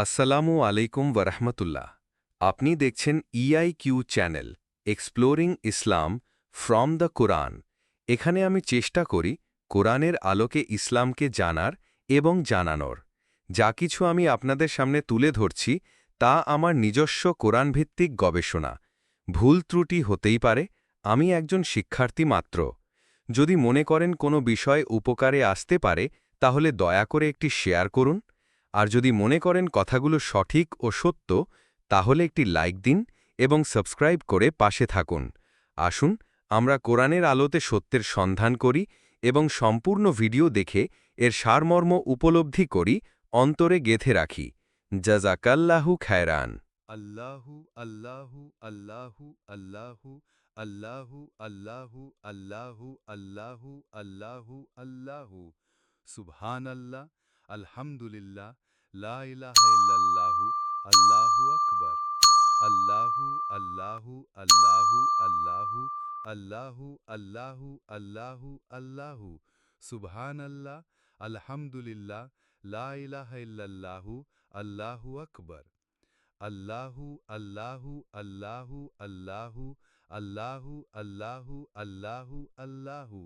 আসসালামু আলাইকুম ওরহমতুল্লাহ। আপনি দেখছেন EIQ channel exploring Islam from the Quran. এখানে আমি চেষ্টা করি কোরআনের আলোকে ইসলামকে জানার এবং জানানোর। যা কিছু আমি আপনাদের সামনে তুলে ধরছি তা আমার নিজস্ব কোরআনভিত্তিক গবেষণা। ভুল ত্রুটি হতেই পারে, আমি একজন শিক্ষার্থী মাত্র। যদি মনে করেন কোনো বিষয় উপকারে আসতে পারে তাহলে দয়া করে একটি শেয়ার করুন। আর যদি মনে করেন কথাগুলো সঠিক ও সত্য তাহলে একটি লাইক দিন এবং সাবস্ক্রাইব করে পাশে থাকুন। আসুন আমরা কোরআনের আলোতে সত্যের সন্ধান করি এবং সম্পূর্ণ ভিডিও দেখে এর সারমর্ম উপলব্ধি করি, অন্তরে গেঁথে রাখি। জাযাকাল্লাহু খায়রান। আল্লাহু আল্লাহু আল্লাহু আল্লাহু আল্লাহু আল্লাহু আল্লাহু আল্লাহু আল্লাহু আল্লাহু সুবহানাল্লাহ আলহামদুলিল্লাহ লা ইলাহা ইল্লাল্লাহু আল্লাহু আকবার আল্লাহু আল্লাহু আল্লাহু আল্লাহু আল্লাহু আল্লাহু আল্লাহু আল্লাহু সুবহানাল্লাহ আলহামদুলিল্লাহ লা ইলাহা ইল্লাল্লাহু আল্লাহু আকবার আল্লাহু আল্লাহু আল্লাহু আল্লাহু আল্লাহু আল্লাহু আল্লাহু আল্লাহু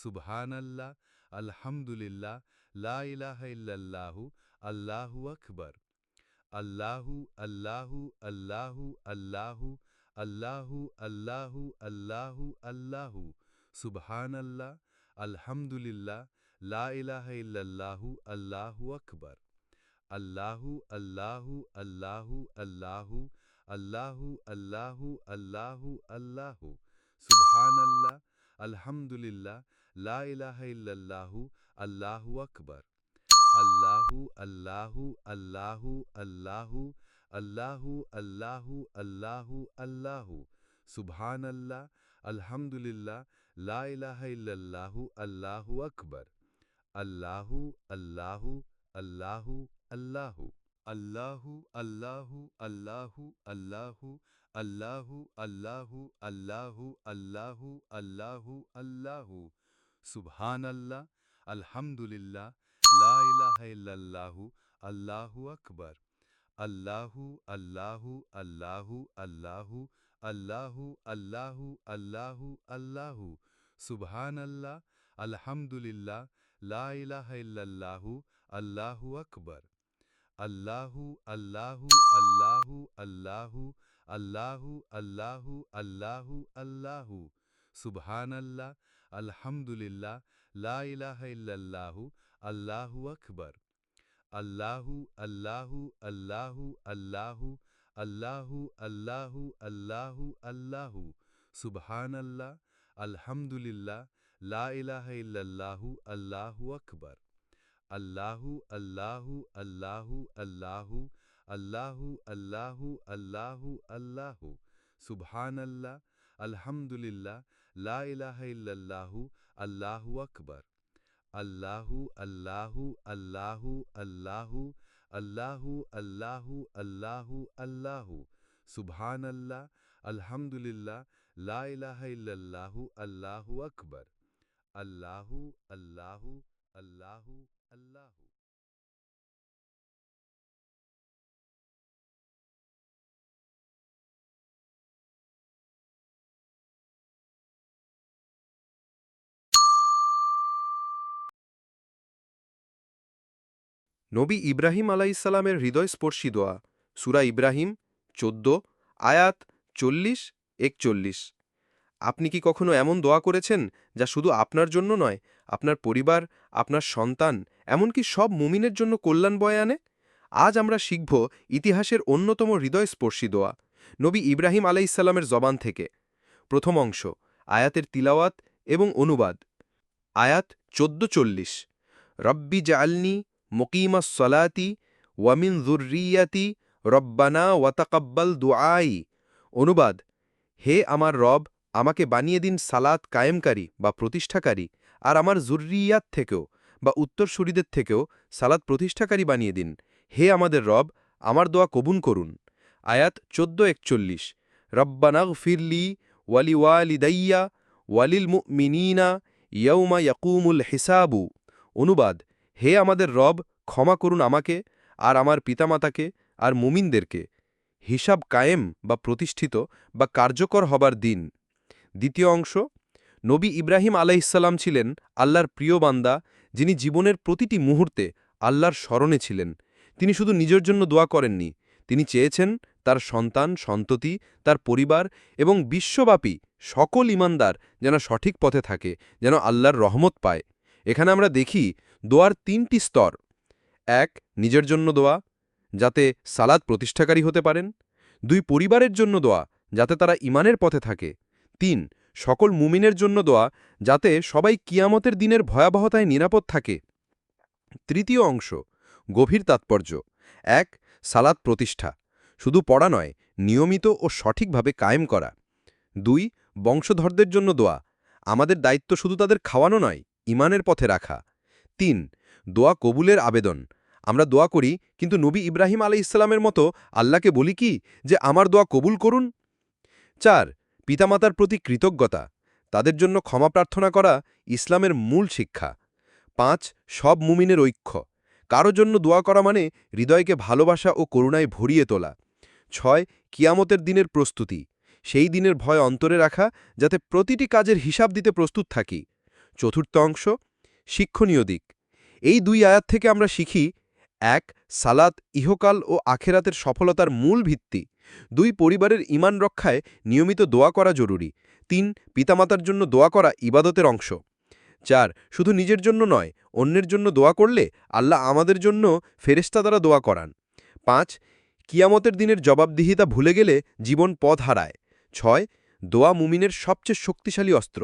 সুবহানাল্লাহ আলহামদুলিল্লাহ লা ইলাহা ইল্লাল্লাহু আল্লাহু আকবার আল্লাহু আল্লাহু আল্লাহু আল্লাহু আল্লাহু আল্লাহু আল্লাহু আল্লাহু সুবহানাল্লাহ আলহামদুলিল্লাহ লা ইলাহা ইল্লাল্লাহু আল্লাহু আকবার আল্লাহু আল্লাহু আল্লাহু আল্লাহু আল্লাহু আল্লাহু আল্লাহু আল্লাহু সুবহানাল্লাহ আলহামদুলিল্লাহ লা ইলাহা ইল্লাল্লাহু আল্লাহু আকবার আল্লাহু আল্লাহু আল্লাহু আল্লাহু আল্লাহু আল্লাহু আল্লাহু আল্লাহু সুবহানাল্লাহ আলহামদুলিল্লাহ লা ইলাহা ইল্লাল্লাহু আল্লাহু আকবার আল্লাহু আল্লাহু আল্লাহু আল্লাহু আল্লাহু আল্লাহু আল্লাহু আল্লাহু আল্লাহু আল্লাহু আল্লাহু আল্লাহু আল্লাহু আল্লাহু সুবহানাল্লাহ আলহামদুলিল্লাহ লা ইলাহা ইল্লাল্লাহু আল্লাহু আকবার আল্লাহু আল্লাহু আল্লাহু আল্লাহু আল্লাহু আল্লাহু আল্লাহু আল্লাহু সুবহানাল্লাহ আলহামদুলিল্লাহ লা ইলাহা ইল্লাল্লাহু আল্লাহু আকবার আল্লাহু আল্লাহু আল্লাহু আল্লাহু আল্লাহু আল্লাহু আল্লাহু আল্লাহু সুবহানাল্লাহ আলহামদুলিল্লাহ লা ইলাহা ইল্লাল্লাহু আল্লাহু আকবার আল্লাহু আল্লাহু আল্লাহু আল্লাহু আল্লাহু আল্লাহু আল্লাহু আল্লাহু সুবহানাল্লাহ আলহামদুলিল্লাহ লা ইলাহা ইল্লাল্লাহু আল্লাহু আকবার আল্লাহু আল্লাহু আল্লাহু আল্লাহু আল্লাহু আল্লাহু আল্লাহু আল্লাহু সুবহানাল্লাহ আলহামদুলিল্লাহ লা ইলাহা ইল্লাল্লাহু আল্লাহু আকবার আল্লাহু আল্লাহু আল্লাহু আল্লাহু আল্লাহু আল্লাহু আল্লাহু আল্লাহু সুবহানাল্লাহ আলহামদুলিল্লাহ লা ইলাহা ইল্লাল্লাহু আল্লাহু আকবার আল্লাহু আল্লাহু আল্লাহু আল্লাহু নবী ইব্রাহিম আলাইসাল্লামের হৃদয়স্পর্শী দোয়া, সূরা ইব্রাহিম ১৪ আয়াত ৪০-৪১। আপনি কি কখনো এমন দোয়া করেছেন যা শুধু আপনার জন্য নয়, আপনার পরিবার, আপনার সন্তান, এমনকি সব মুমিনের জন্য কল্যাণ বয়ে আনে? আজ আমরা শিখব ইতিহাসের অন্যতম হৃদয়স্পর্শী দোয়া, নবী ইব্রাহিম আলাইসাল্লামের জবান থেকে। প্রথম অংশ, আয়াতের তিলাওয়াত এবং অনুবাদ। আয়াত ১৪-৪০। রব্বি জাআলনি মুকিমাস সলাতি ওয়ামিন যুররিয়াতি রব্বানা ওয়াতাকাব্বাল দুআই। অনুবাদ: হে আমার রব, আমাকে বানিয়ে দিন সালাত কায়েমকারী বা প্রতিষ্ঠাকারী, আর আমার যুররিয়াত থেকেও বা উত্তরসূরিদের থেকেও সালাত প্রতিষ্ঠাকারী বানিয়ে দিন। হে আমাদের রব, আমার দোয়া কবুল করুন। আয়াত ১৪-৪১। রব্বানাগফিরলি ওয়ালিওয়ালিদাইয়া ওয়ালিল মুমিনিনা ইয়াউমা ইয়াকুমুল হিসাবু। অনুবাদ: হে আমাদের রব, ক্ষমা করুন আমাকে, আর আমার পিতামাতাকে আর মুমিনদেরকে, হিসাব কায়েম বা প্রতিষ্ঠিত বা কার্যকর হবার দিন। দ্বিতীয় অংশ, নবী ইব্রাহিম আলাইহিসসালাম ছিলেন আল্লাহর প্রিয় বান্দা, যিনি জীবনের প্রতিটি মুহূর্তে আল্লাহর স্মরণে ছিলেন। তিনি শুধু নিজের জন্য দোয়া করেননি, তিনি চেয়েছেন তার সন্তান, সন্ততি, তার পরিবার এবং বিশ্বব্যাপী সকল ঈমানদার যেন সঠিক পথে থাকে, যেন আল্লাহর রহমত পায়। এখানে আমরা দেখি দোয়ার ৩টি স্তর। ১. নিজের জন্য দোয়া, যাতে সালাত প্রতিষ্ঠাকারী হতে পারেন। ২. পরিবারের জন্য দোয়া, যাতে তারা ঈমানের পথে থাকে। ৩. সকল মুমিনের জন্য দোয়া, যাতে সবাই কিয়ামতের দিনের ভয়াবহতায় নিরাপদ থাকে। তৃতীয় অংশ, গভীর তাৎপর্য। ১. সালাত প্রতিষ্ঠা, শুধু পড়া নয়, নিয়মিত ও সঠিকভাবে কায়েম করা। ২. বংশধরদের জন্য দোয়া, আমাদের দায়িত্ব শুধু তাদের খাওয়ানো নয়, ঈমানের পথে রাখা। ৩. দোয়া কবুলের আবেদন, আমরা দোয়া করি কিন্তু নবী ইব্রাহিম আলাইহিসসালামের মতো আল্লাহকে বলি কি যে আমার দোয়া কবুল করুন। ৪. পিতামাতার প্রতি কৃতজ্ঞতা, তাদের জন্য ক্ষমা প্রার্থনা করা ইসলামের মূল শিক্ষা। ৫. সব মুমিনের ঐক্য, কারো জন্য দোয়া করা মানে হৃদয়কে ভালোবাসা ও করুণায় ভরিয়ে তোলা। ৬. কিয়ামতের দিনের প্রস্তুতি, সেই দিনের ভয় অন্তরে রাখা, যাতে প্রতিটি কাজের হিসাব দিতে প্রস্তুত থাকি। চতুর্থ অংশ, শিক্ষণীয় দিক। এই ২ আয়াত থেকে আমরা শিখি: ১. সালাত ইহকাল ও আখেরাতের সফলতার মূল ভিত্তি। ২. পরিবারের ঈমান রক্ষায় নিয়মিত দোয়া করা জরুরি। ৩. পিতামাতার জন্য দোয়া করা ইবাদতের অংশ। ৪. শুধু নিজের জন্য নয়, অন্যের জন্য দোয়া করলে আল্লাহ আমাদের জন্য ফেরেশতা দ্বারা দোয়া করান। ৫. কিয়ামতের দিনের জবাবদিহিতা ভুলে গেলে জীবন পথ হারায়। ৬. দোয়া মুমিনের সবচেয়ে শক্তিশালী অস্ত্র।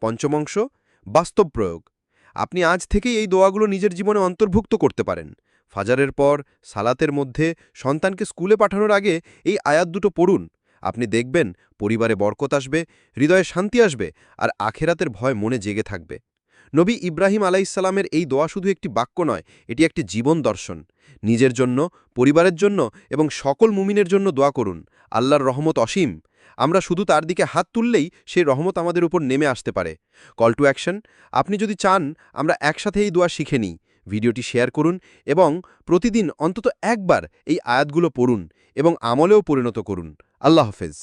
পঞ্চম অংশ, বাস্তব প্রয়োগ। আপনি আজ থেকেই এই দোয়াগুলো নিজের জীবনে অন্তর্ভুক্ত করতে পারেন। ফাজারের পর, সালাতের মধ্যে, সন্তানকে স্কুলে পাঠানোর আগে এই আয়াত দুটো পড়ুন। আপনি দেখবেন পরিবারে বরকত আসবে, হৃদয়ে শান্তি আসবে, আর আখেরাতের ভয় মনে জেগে থাকবে। নবী ইব্রাহিম আলাইহিসসালামের এই দোয়া শুধু একটি বাক্য নয়, এটি একটি জীবন দর্শন। নিজের জন্য, পরিবারের জন্য এবং সকল মুমিনের জন্য দোয়া করুন। আল্লাহর রহমত অসীম। আমরা শুধু তার দিকে হাত তুললেই সেই রহমত আমাদের উপর নেমে আসতে পারে। কল টু অ্যাকশন, আপনি যদি চান আমরা একসাথে এই দোয়া শিখে নিই, ভিডিওটি শেয়ার করুন এবং প্রতিদিন অন্তত একবার এই আয়াতগুলো পড়ুন এবং আমলেও পরিণত করুন। আল্লাহ হাফেজ।